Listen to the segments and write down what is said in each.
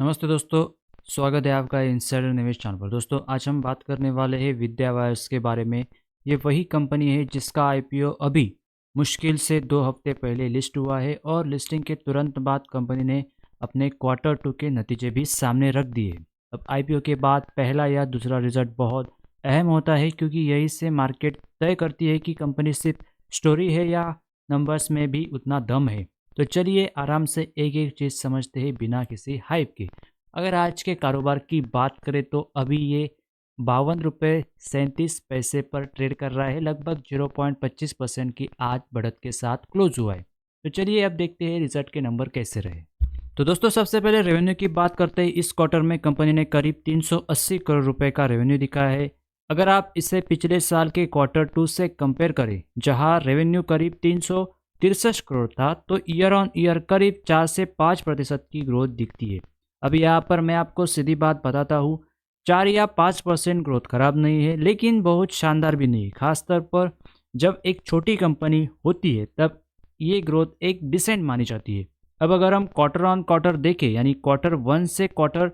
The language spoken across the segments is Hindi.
नमस्ते दोस्तों, स्वागत है आपका इनसाइडर निवेश चैनल पर। दोस्तों, आज हम बात करने वाले हैं विद्या वायर्स के बारे में। ये वही कंपनी है जिसका आईपीओ अभी मुश्किल से 2 हफ्ते पहले लिस्ट हुआ है और लिस्टिंग के तुरंत बाद कंपनी ने अपने क्वार्टर 2 के नतीजे भी सामने रख दिए। अब आईपीओ के बाद पहला या दूसरा रिजल्ट बहुत अहम होता है, क्योंकि यही से मार्केट तय करती है कि कंपनी सिर्फ स्टोरी है या नंबर्स में भी उतना दम है। तो चलिए आराम से एक एक चीज़ समझते हैं बिना किसी हाइप के। अगर आज के कारोबार की बात करें तो अभी ये 52 रुपये 37 पैसे पर ट्रेड कर रहा है। लगभग 0.25% की आज बढ़त के साथ क्लोज हुआ है। तो चलिए अब देखते हैं रिजल्ट के नंबर कैसे रहे। तो दोस्तों, सबसे पहले रेवेन्यू की बात करते हैं। इस क्वार्टर में कंपनी ने करीब 380 करोड़ रुपए का रेवेन्यू दिखाया है। अगर आप इसे पिछले साल के क्वार्टर 2 से कंपेयर करें, जहां रेवेन्यू करीब 363 करोड़ था, तो ईयर ऑन ईयर करीब 4 से 5% की ग्रोथ दिखती है। अभी यहाँ पर मैं आपको सीधी बात बताता हूँ, 4 या 5% ग्रोथ खराब नहीं है, लेकिन बहुत शानदार भी नहीं। खासतौर पर जब एक छोटी कंपनी होती है तब ये ग्रोथ एक डिसेंट मानी जाती है। अब अगर हम क्वार्टर ऑन क्वार्टर देखें, यानी क्वार्टर 1 से क्वार्टर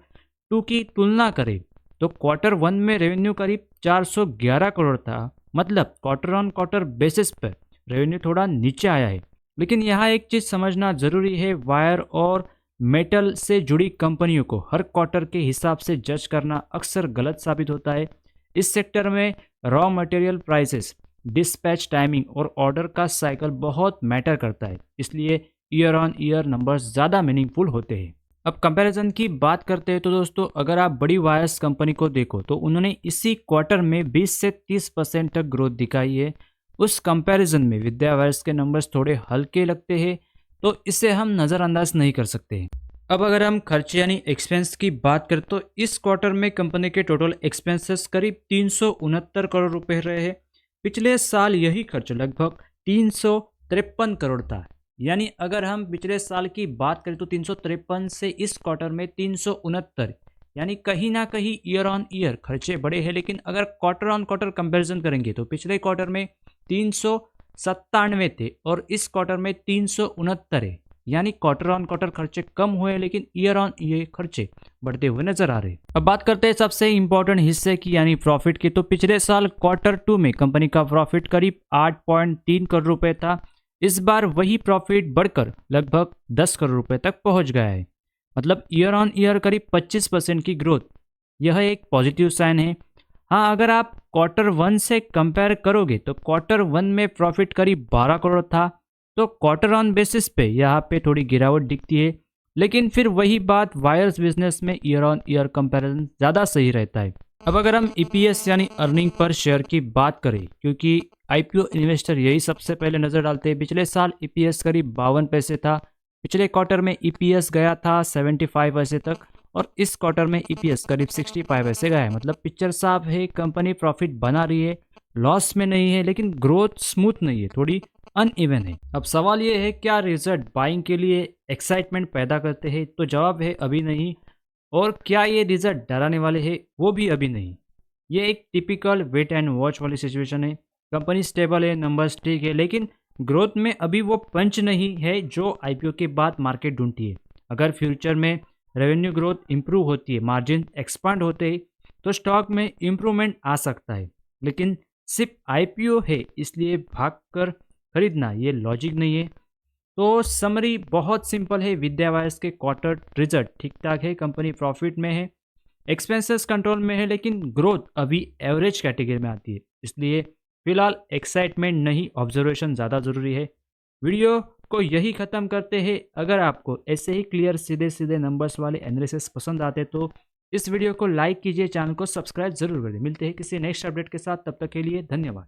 2 की तुलना करें, तो क्वार्टर 1 में रेवेन्यू करीब 411 करोड़ था। मतलब क्वार्टर ऑन क्वार्टर बेसिस पर रेवेन्यू थोड़ा नीचे आया है। लेकिन यहाँ एक चीज़ समझना ज़रूरी है, वायर और मेटल से जुड़ी कंपनियों को हर क्वार्टर के हिसाब से जज करना अक्सर गलत साबित होता है। इस सेक्टर में raw material prices, dispatch timing और ऑर्डर का साइकिल बहुत मैटर करता है। इसलिए ईयर ऑन ईयर नंबर्स ज़्यादा मीनिंगफुल होते हैं। अब कंपैरिजन की बात करते हैं तो दोस्तों, अगर आप बड़ी वायर्स कंपनी को देखो तो उन्होंने इसी क्वार्टर में 20 से 30% तक ग्रोथ दिखाई है। उस कंपैरिजन में विद्या वायर्स के नंबर्स थोड़े हल्के लगते हैं, तो इसे हम नज़रअंदाज नहीं कर सकते हैं। अब अगर हम खर्चे यानी एक्सपेंस की बात करें तो इस क्वार्टर में कंपनी के टोटल एक्सपेंसेस करीब 369 करोड़ रुपए रहे हैं। पिछले साल यही खर्च लगभग 353 करोड़ था। यानी अगर हम पिछले साल की बात करें तो 353 से इस क्वार्टर में 369, यानी कहीं ना कहीं ईयर ऑन ईयर खर्चे बढ़े हैं। लेकिन अगर क्वार्टर ऑन क्वार्टर कंपैरिजन करेंगे तो पिछले क्वार्टर में 397 थे और इस क्वार्टर में 369 है। यानी क्वार्टर ऑन क्वार्टर खर्चे कम हुए, लेकिन ईयर ऑन ईयर खर्चे बढ़ते हुए नजर आ रहे। अब बात करते हैं सबसे इंपॉर्टेंट हिस्से की, यानी प्रॉफिट की। तो पिछले साल क्वार्टर 2 में कंपनी का प्रॉफिट करीब 8.3 करोड़ रुपए था। इस बार वही प्रॉफिट बढ़कर लगभग 10 करोड़ रुपए तक पहुंच गया है। मतलब ईयर ऑन ईयर करीब 25% की ग्रोथ। यह एक पॉजिटिव साइन है। हाँ, अगर आप क्वार्टर 1 से कंपेयर करोगे तो क्वार्टर 1 में प्रॉफिट करीब 12 करोड़ था, तो क्वार्टर ऑन बेसिस पे यहाँ पे थोड़ी गिरावट दिखती है। लेकिन फिर वही बात, वायर्स बिजनेस में ईयर ऑन ईयर कंपैरिजन ज़्यादा सही रहता है। अब अगर हम ईपीएस यानी अर्निंग पर शेयर की बात करें, क्योंकि आईपीओ इन्वेस्टर यही सबसे पहले नज़र डालते हैं। पिछले साल ईपीएस करीब 52 पैसे था। पिछले क्वार्टर में ईपीएस गया था 75 पैसे तक और इस क्वार्टर में ईपीएस करीब 65 पैसे गया है। मतलब पिक्चर साफ है, कंपनी प्रॉफिट बना रही है, लॉस में नहीं है, लेकिन ग्रोथ स्मूथ नहीं है, थोड़ी अनइवन है। अब सवाल ये है, क्या रिजल्ट बाइंग के लिए एक्साइटमेंट पैदा करते हैं? तो जवाब है अभी नहीं। और क्या ये रिजल्ट डराने वाले हैं? वो भी अभी नहीं। ये एक टिपिकल वेट एंड वॉच वाली सिचुएशन है। कंपनी स्टेबल है, नंबर्स ठीक है, लेकिन ग्रोथ में अभी वो पंच नहीं है जो आईपीओ के बाद मार्केट ढूंढती है। अगर फ्यूचर में रेवेन्यू ग्रोथ इंप्रूव होती है, मार्जिन एक्सपांड होते हैं, तो स्टॉक में इंप्रूवमेंट आ सकता है। लेकिन सिर्फ आईपीओ है इसलिए भागकर खरीदना ये लॉजिक नहीं है। तो समरी बहुत सिंपल है, विद्या वायर्स के क्वार्टर रिजल्ट ठीक ठाक है, कंपनी प्रॉफिट में है, एक्सपेंसेस कंट्रोल में है, लेकिन ग्रोथ अभी एवरेज कैटेगरी में आती है। इसलिए फिलहाल एक्साइटमेंट नहीं, ऑब्जर्वेशन ज़्यादा ज़रूरी है। वीडियो को यही ख़त्म करते हैं। अगर आपको ऐसे ही क्लियर सीधे सीधे नंबर्स वाले एनालिसिस पसंद आते तो इस वीडियो को लाइक कीजिए, चैनल को सब्सक्राइब जरूर करिए। मिलते हैं किसी नेक्स्ट अपडेट के साथ, तब तक के लिए धन्यवाद।